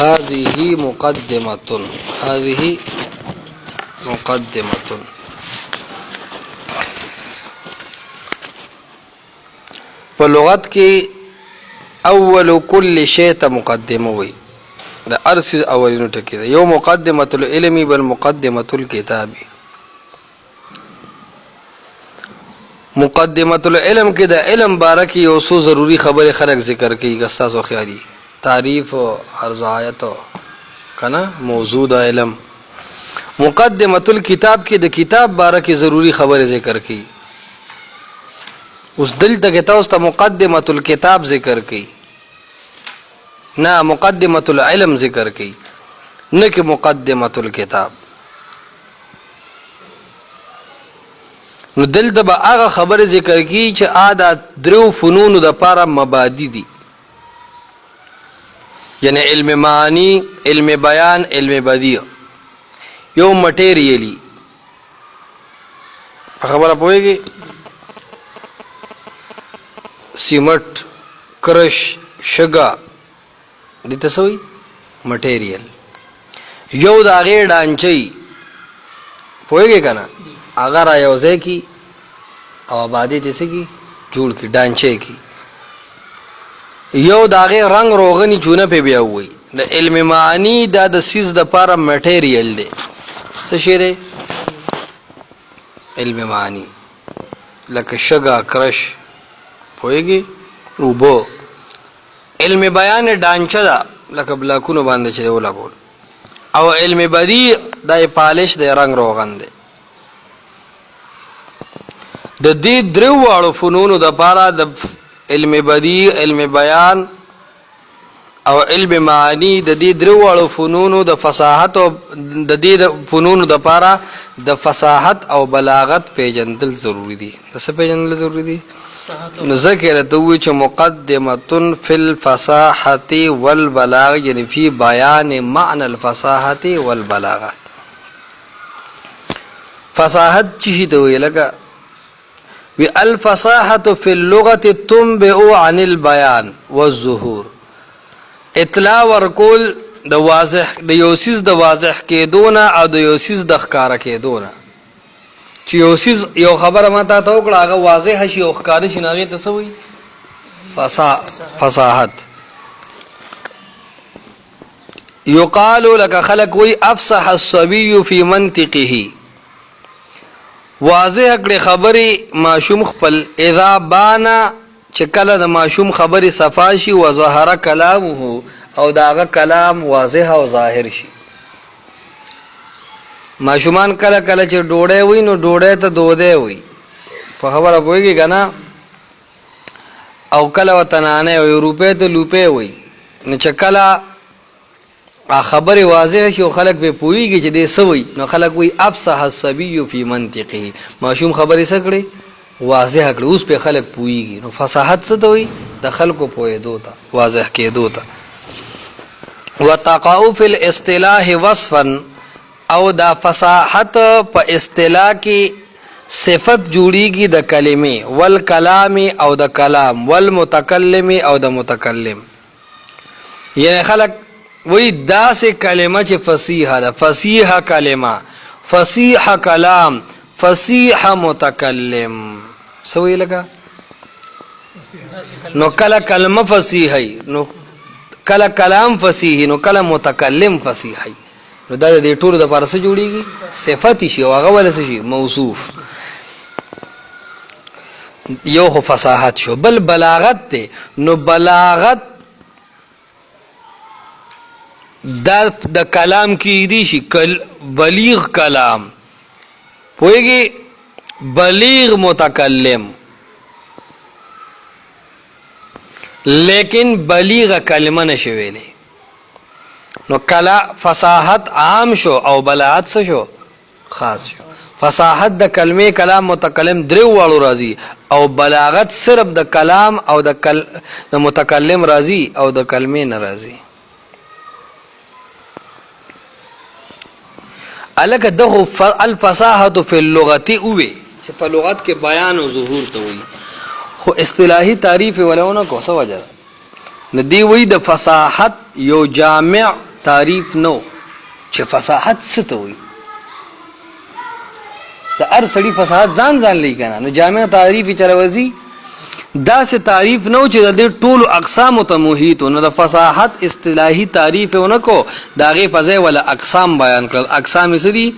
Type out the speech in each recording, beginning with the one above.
هذه مقدمة هذه مقدمة په لغت کې اول کل شی ته مقدمه وي د ارس اولینو ټکی ده یو مقدمه العلم بل مقدمه الكتاب مقدمه العلم کې د علم باره کې یو څو ضروری خبره خلق ذکر کوي غستاسو خیالي تعریف او عرض آیت کنا موضوع د علم مقدمه الكتاب کې د کتاب باره کې ضروری خبره ذکر کوي اوس دلته کې تاسو ته مقدمه الكتاب ذکر کوي نه مقدمه العلم ذکر کوي نه کې مقدمه الكتاب نو دلته به هغه خبره ذکر کوي چې عادت درو فنون د پاره مبادی دي یعنی علم معنی علم بیان علم بدیع یو مټیریلی خبره پوهیږي سیمټ کرش شګه د تسوي مټیریل یو د هغې ډانچی پوهیږي که نه هغه را یو ځای کي او آبادي دې څه کي جوړ کړي ډانچی کي یو د هغې رنګ روغني چونه پې بیا ووایي د علم معنی دا د سیز دپاره مټیریل دی څه شی دی علم معنی لکه شګه کرش پوهیږي اوبه علم بیان ډانچه ده لکه بلاکونو باندې چې دی ولګول او علم بدیع دا یې پالش دی رنګ روغن دی د دې درو واړو فنونو دپاره د علم بدیع علم بیان او علم معنی د دې درو واړو فنونو د فصاحت او د دې فنونو دپاره د فصاحت او بلاغت پیژندل ضروری دي د څه پیژندل ضروری دي نو ذکر دوی چې مقدمه فی الفصاحة والبلاغ یعنی فی بیان معنی الفصاحة والبلاغه فصاحت چی ته وی لکه وی الفصاحة فی اللغة تنبئ عن البیان والظهور اطلاع ورکول د واضح د یو څیز د واضح کېدونه او د یو څیز د ښکاره کېدونه چې یو څیز یو خبره ما تا ته وکړه هغه واضح شي او ښکاره شي نو هغې ته څه وایي فصاحت یقال لکه خلک وایي افصح الصبي فی منطقه واضح کړې خبرې ماشوم خپل اذا بانا چې کله د ماشوم خبرې صفا شي وظهر کلامه او د هغه کلام واضح او ظاهر شي ماشومان کله کله چې ډوډۍ وي نو ډوډۍ ته دودی وي په خبره پوهېږي که نه او کله ورته نانۍ وي روپۍ ته لوپۍ وي نو چې کله خبرې واضح شي او خلک پرې پوهېږي چې دی څه وي نو خلک وایي افصح الصبي فی منطقه ماشوم خبرې څه کړې واضح کړې اوس پرې خلک پوهېږي نو فصاحت څه ته وایي د خلکو پوهېدو ته واضح کېدو ته وتقع فی الاصطلاح وصفا او دا فصاحت په اصطلاح کې صفت جوړیږي د کلمې والکلام او د کلام والمتکلم او د متکلم یعنی خلک وی داسې کلمه چې فصیحه ده فصیحه کلمه فصیح کلام فصیح متکلم څه وی لکه نو کله کلمه فصیحی نو کله کلام فصیحی نو کله متکلم فصیحی نو دا د دې ټولو دپاره څه جوړېږي صفت شي او هغه ولې څه شي موصوف یو خو فصاحت شو بل بلاغت دی نو بلاغت د کلام کېدی شي بلیغ کلام پوهېږي بلیغ متکلم لیکن بلیغ کلمه نشي ویلی نو کلا فصاحت عام شو او بلاغت څه شو خاص شو فصاحت د کلمې کلام متکلم درې واړو راځي او بلاغت صرف د کلام او د متکلم راځي او د کلمې نه راځي الکه دغه الفصاحة فی اللغة اوی چې په لغت کې بیان او ظهور ته وایي خو اصطلاحي تعریف ولونه کو څه وجه نو دی وی د فصاحت یو جامع تعریف نو چې فصاحت څه ته وي. د هر سړي فصاحت ځان ځان لري کنه، نو جامع تعریف یې چلوځي داسې تعریف نو چې د دې ټولو اقسامو ته محیط. نو د فصاحت اصطلاحي تعریف یې ونکو، د هغې په ځای ولا اقسام بیان کړل. اقسام یې څه دي؟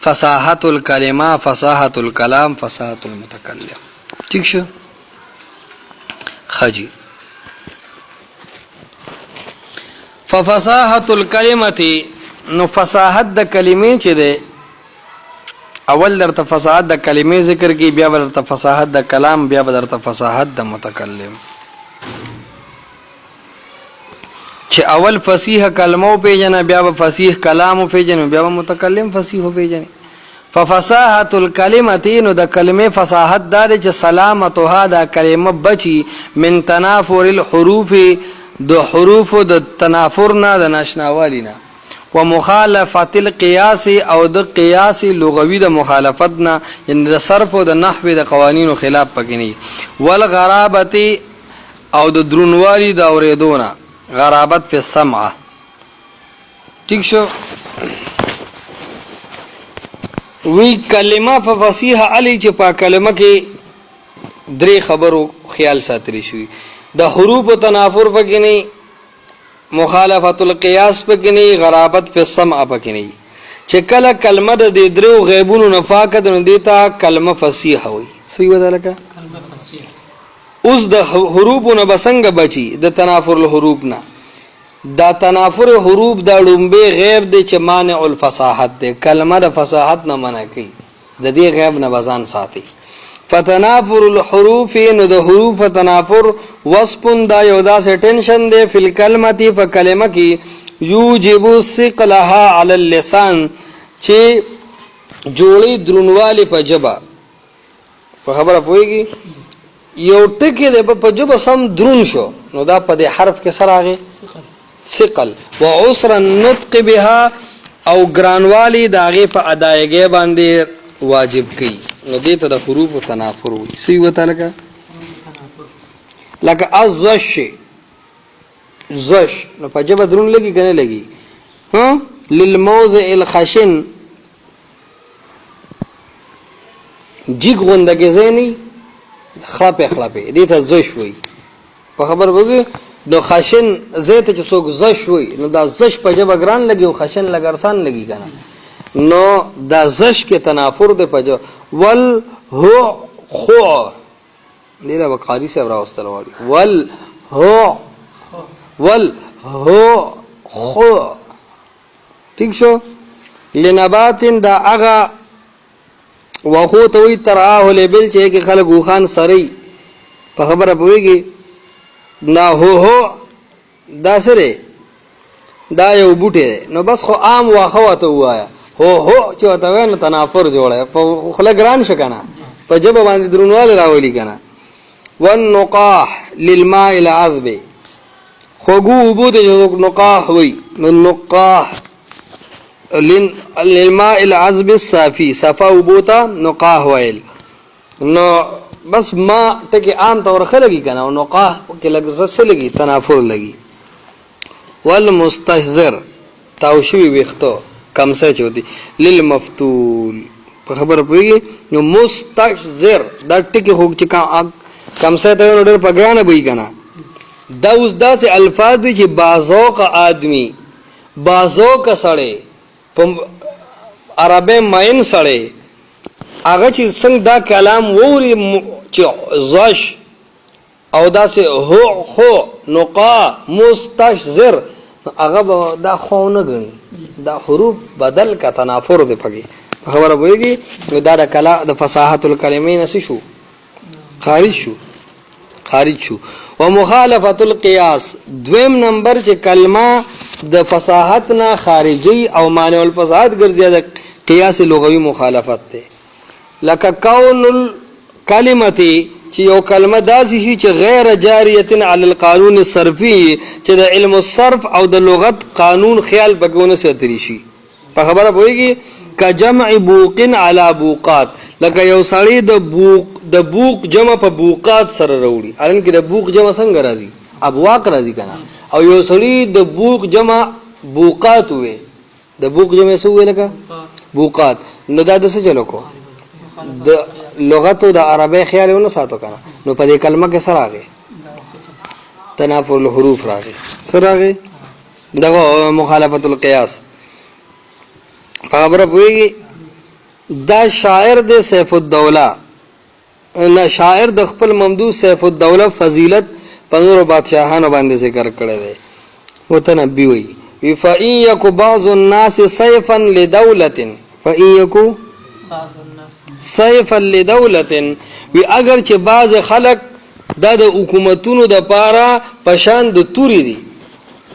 فصاحت الکلمه، فصاحت الکلام، فصاحت المتکلم. ٹھیک شو؟ خجی ففصاحت الکلمتی، نو فصاحت د کلمې چې ده اول درته فصاحت د کلمې ذکر کی، بیا درته فصاحت د کلام، بیا درته فصاحت د متکلم. چې اول فصیح کلمه پیژنه، بیا به فصیح کلام پیژنه، بیا به متکلم فصیح پیژنه. ففصاحت الکلمتی، نو د کلمې فصاحت دار چې سلامتها د کلمه بچی من تنافر الحروف، د حروف د تنافر نه، د ناشناوالی نه، ومخالفت القیاس او د قیاس لغوی د مخالفت نه، یعنی د صرف او د نحو د قوانینو خلاف پکې نه، والغرابت او د درونوالی د اوریدو نه، غرابت فی السمع. ٹھیک شو؟ وی کلمه فصیح علی چې په کلمه کې درې خبرو خیال ساتلی شوی، د حروف و تنافر پکې نه، مخالفت القیاس پکې نه، غرابت فی السمع پکې نه. چې کله کلمه د دې درو غیبونو نه پاکه ده، نو دیتا کلمه فصیح وي. صحیح ودا لکه کلمه فصیح. اوس د حروفو نه بسنګ بچي د تنافر الحروف نه، دا تنافر حروف دا لومبه غیب دی چې مانع الفصاحت دی، کلمه د فصاحت نه منع کوي، د دې غیب نه بزان ساتي. فتنافر الحروف، نو د حروف تنافر وصف دا یو داسې ټینشن دی فی الکلمتی، په کلمه کې یوجب ثقلها علی اللسان، چې جوړی درونوالی په ژبه. په خبره پوهیږي؟ یو ټکی دی په ژبه سم درون شو، نو دا په دې حرف کې سره راغی ثقل. و عسر النطق بها، او ګرانوالی د هغې په ادایګۍ باندې واجب کوي، نو دې ته د حروف تنافر وایي. صحیح وته لکه الزش، زش نو په ژبه درون لګي که نه لګي؟ للموضع الخشن، جیګ غونده کې ځای نه، خړپې خړپې، دې ته زش وایي. په خبر وګي نو خشن ځای ته چې څوک زش وایي، نو دا زش په ژبه ګران لګي او خشن لږ ارسان لګي که نه، نو دا زش کې تنافر دی په ژبه. ول هو خو، دې له به قاري صاحب راوستل غواړي، ول هو ول هو خو. ٹھیک شو؟ لنبات، دا هغه وخو ته وایي ترعاه لبل چې کې خلک وخان سری. په خبره پوهېږي؟ نا هو دا سره دا یو بوټی دی، نو بس خو عام واښه ورته ووایه، هو چې ورته وایه نو تنافر جوړه، په خوله ګران شو که نه، په ژبه باندې درونوالی راولي که نه. والنقاح للماء العذب، خوږو اوبو ته چې نقاح وایي، نو نقاح للماء العذب الصافي، صفا اوبو ته نقاح ویل. نو بس ما ټکي عام طور ښه لګي که نه، او نقاح کې لږ څه لګي؟ تنافر لګي. والمستحضر، تاو شوي ویښتو کمسی چې ودي، للمفتول. په خبره پوهېږي؟ نو مستحضر دا ټکي خو چې کمسی ته نو ډېر په ګرانه به وي که نه. دا اوس داسې الفاظ دي چې بازوقه آدمی، بازوقه سړی، په عربی مین سړی، هغه چې څنګه دا کلام ووري چې زش او داسې هو خو نقا مستحضر، هغه به دا خو نه ګڼي، دا حروف بدل کا تنافر دی پکې. خبره پوهېږي؟ نو دا د فصاحت الکلمې نه څه شو؟ خارج شو. ومخالفت القیاس، دویم نمبر چې کلمه د فصاحت نه خارجي او مانع الفصاحت ګرځي، د قیاس لغوي مخالفت دی. لکه کون الکلمتی، چې یو کلمه داسې شي چې غیر جاریه علی القانون الصرفي، چې د علم الصرف او د لغت قانون خیال پکې ونه ساتلی شي. په خبره پوهېږي؟ کجمع بوق علی بوقات، لکه یو سړی د بوق جمع په بوقات سره راوړي، الان کې د بوق جمع څنګه راځي؟ ابواق راځي کنه. او یو سړی د بوق جمع بوقات وې، د بوق جمع څه وې لکه بوقات، نو دا د څه چلو کو د لغت او د عربی خیال ونه ساتو کنه. نو په دې کلمه کې سره راغی تنافر الحروف راغی، سره راغی دغه مخالفت القیاس. خبره پوهیږي دا شاعر د سیف الدوله، نه شاعر د خپل ممدوح سیف الدوله فضیلت په نورو بادشاہانو باندې ذکر کړی دی. متنبی وی فإن يك بعض الناس سيفا لدولة، فإن يك سيفا لدولة، وی اگر چې بعض خلق دا د حکومتونو د پاره پشان د توري دي،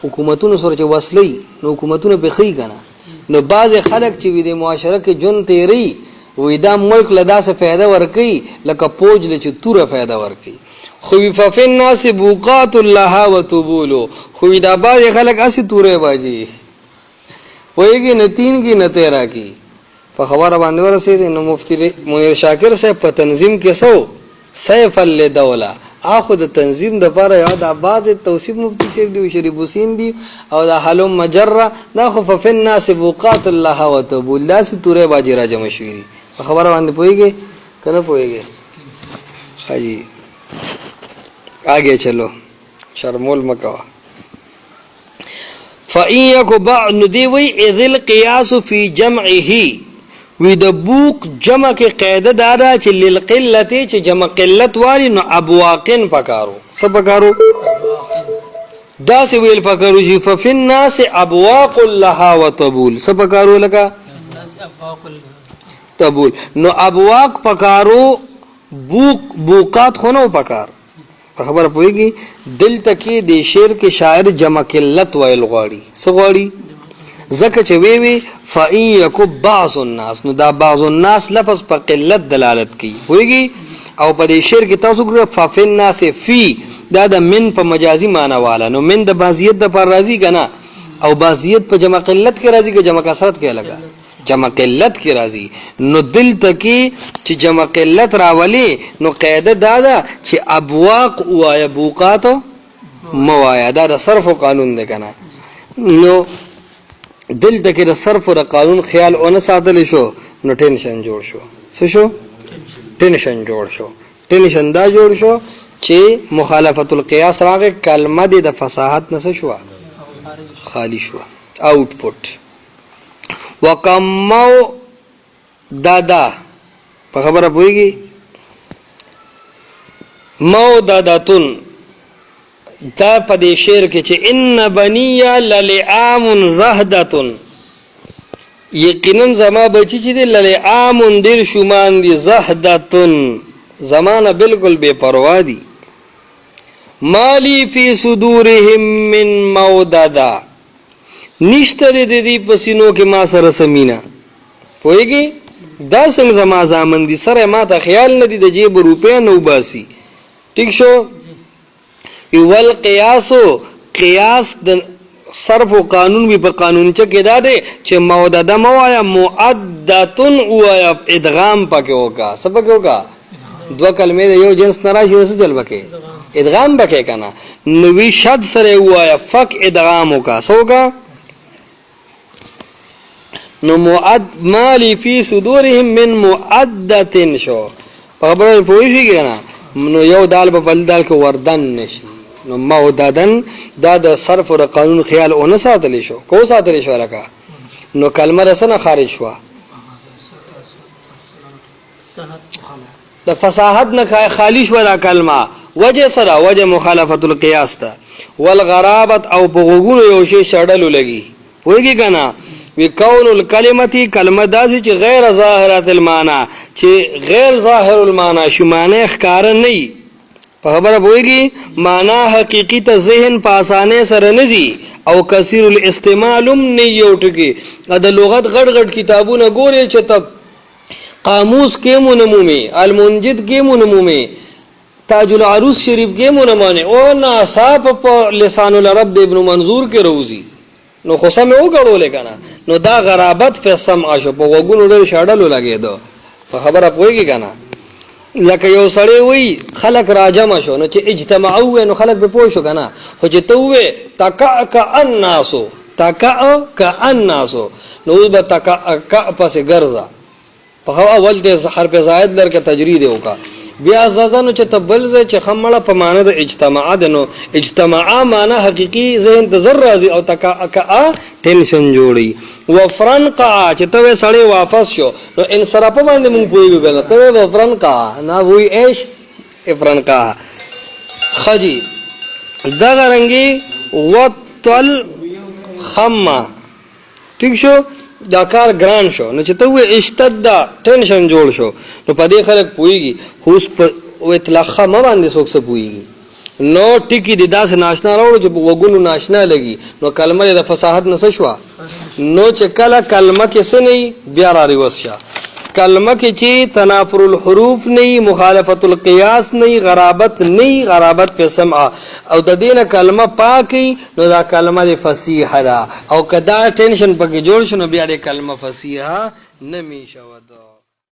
حکومتونو سره چې وصلي نو حکومتونو به خي کنه، نو بعض خلق چې وي د معاشره کې جون تیری وې دا ملک لدا څه فائدہ ورکي لکه پوج له چې توره فائدہ ورکي. خو ففي الناس بوقات الله وتبول، خو دا بعض خلق اسی توره باجی وېږي نه تین کی نه تیرا کی. په خبره باندې ورسېد نو مفتی منیر شاکر صاحب په تنظیم کې سو سیف للدوله، اخو د تنظیم د لپاره یاد بعض توصیف مفتی صاحب دی شریف حسین دی او د حلم مجره دا خو ففي الناس بوقات الله وتبول دا سی توره باجی را جمع شوی. په خبره باندې پوهیږي کنه پوهیږي؟ حاجی آگے چلو شرمول مکوا. فإن يك بعض ندوي اذ القياس في جمعه، وی د بوق جمع کې قاعده دارا چې للقلت چې جمع قلت والی نو ابواقن پکارو، سب پکارو دا سی ویل پکارو چې ففي الناس ابواق لها وتبول، سب پکارو لکا تبول، نو ابواق پکارو بوقات خونو پکار. خبر پوهیږي دلته کې د شعر کې شاعر جمع قلت ویل غواړي، څه غواړي؟ ځکه چې وی وی فإن يك بعض الناس، نو دا بعض الناس لفظ په قلت دلالت کوي پوهیږي. او په دې شعر کې تاسو ګورئ ففي الناس فی دا د من په مجازي معنی والا، نو من د بعضیت د پر راضی کنه، او بعضیت په جمع قلت کې راضی که جمع کثرت کې لگا جمع قلت کې راضی. نو دلته کې چې جمع قلت راولي نو قاعده دا ده چې ابواق وایا بوقات موایا، دا د صرف قانون دی کنه. نو دلته کې د صرف او قانون خیال اون ساتل شو نو ټینشن جوړ شو. څه شو؟ ټینشن جوړ شو. ټینشن دا جوړ شو چې مخالفت القیاس راغی، کلمه د فصاحت نه شو خالی شو، آوټپوټ وکمو دادا. په خبره پوهیږي مو داداتون دا په دې شعر کې چې ان بنیا للعام زهدتن، یقینا زما بچی چې دی للعام دیر شومان دی، زهدتن زمانه بالکل بے پروا دی. مالی فی صدورهم من موددا، نشته د دې پسینو کې ما سره سمینا پوهیږي دا څنګه زما زامن دي، سره ما ته خیال نه دی د جیب روپیا نو باسي. ٹھیک شو؟ اول قیاس د صرف و قانون بھی په قانون چا کې دا دی چې مودده موایا معدتن وایا ادغام پکې وکا. څه پکې وکا؟ دو کلمې د یو جنس نه راشي وسه چل پکې ادغام پکې کنه، نوې شد سره وایا فک ادغام وکا. څه وکا؟ نو معد مالی فی صدورهم من معدتن شو. په خبره پوهیږي کنه، نو یو دال په بل دال کې وردن نشي، نو موددن دا د صرف او قانون خیال اون ساتلی شو. کو ساتلی شو لکه نو کلمه رسنه خارج شو د فصاحت نه خالی شو دا کلمه. وجه سره وجه مخالفت القیاس ته والغرابت او په غوګونو یو شی شړلو لګي پوهیږي کنه. وی کون الکلمتی کلمه داسې چې غیر ظاهرات المعنی، چې غیر ظاهر المعنی شو معنی ښکار نه په خبره پوهیږي، معنا حقیقی ته ذهن په اسانه سره نزي او کثیر الاستعمالم نه یو ټکی. د لغت غټ غټ کتابونه ګوري چې تب قاموس کې مونمومي، المنجد کې مونمومي، تاج العروس شریف کې مونمانه او ناصاب په لسان العرب د ابن منظور کې روزي. نو خو سم یو غړولې کنه، نو دا غرابت په سم عاشو په وګونو ډېر شاړلو لګیدو په خبره پوهیږي کنه. لکه یو سړی وی خلق راجمع شو نو چې اجتماعو نو خلق به پوه شو کنه، خو چې ته وې تکأ الناسو تکأ الناسو نو اوس به تکأ پسې ګرځه په اول دې حرف زائد لرکه تجرید وکا بیا ځځنو چې تبل ز چې خمړه په معنی د اجتماع ده نو اجتماع معنی حقيقي ذهن د ذر راځي او تکأ ټینشن جوړي. وفرنقع چې ته سړی واپس شو نو انصراف باندې مونږ پوي ویل ته وفرنقع نه وی ايش افرنقع خجي دغه رنګي وطل خما ٹھیک شو دا کار ګران شو نو چې ته وې اشتد ټینشن جوړ شو نو په دې خلک پويږي خو او اطلاق ما باندې څوک څه پويږي نو ټکی د داس ناشنا راوړو چې وګونو ناشنا لګي نو کلمه د فصاحت نه شوا نو چې کله کلمه کې څه نه بیا را ریوسه کلمه کې چې تنافر الحروف نه مخالفت القياس نه غرابت نه غرابت په سمع او د دینه کلمه پاکي نو دا کلمه د فصیحه ده او کدا ټینشن پکې جوړ شنو بیا د کلمه فصیحه نمی شو.